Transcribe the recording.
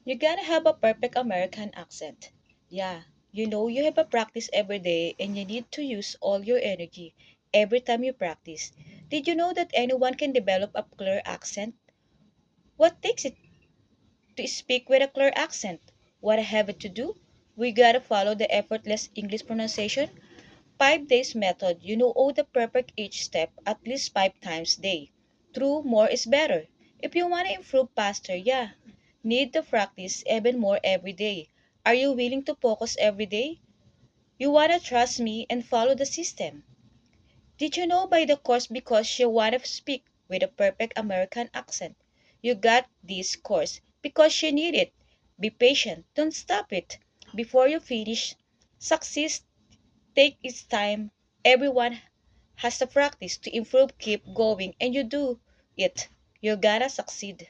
You gotta have a perfect American accent. Yeah, you have a practice every day and you need to use all your energy every time you practice. Did you know that anyone can develop a clear accent? What takes it to speak with a clear accent? What I have to do? We gotta follow the effortless English pronunciation 5 days method. You know all the perfect each step at least 5 times a day. True, more is better. If you want to improve faster, yeah, need to practice even more every day. Are you willing to focus every day? You want to trust me and follow the system. Did you know by the course because you want to speak with a perfect American accent? You got this course because you need it. Be patient. Don't stop it. Before you finish, success take its time. Everyone has to practice to improve. Keep going and you do it. You gotta succeed.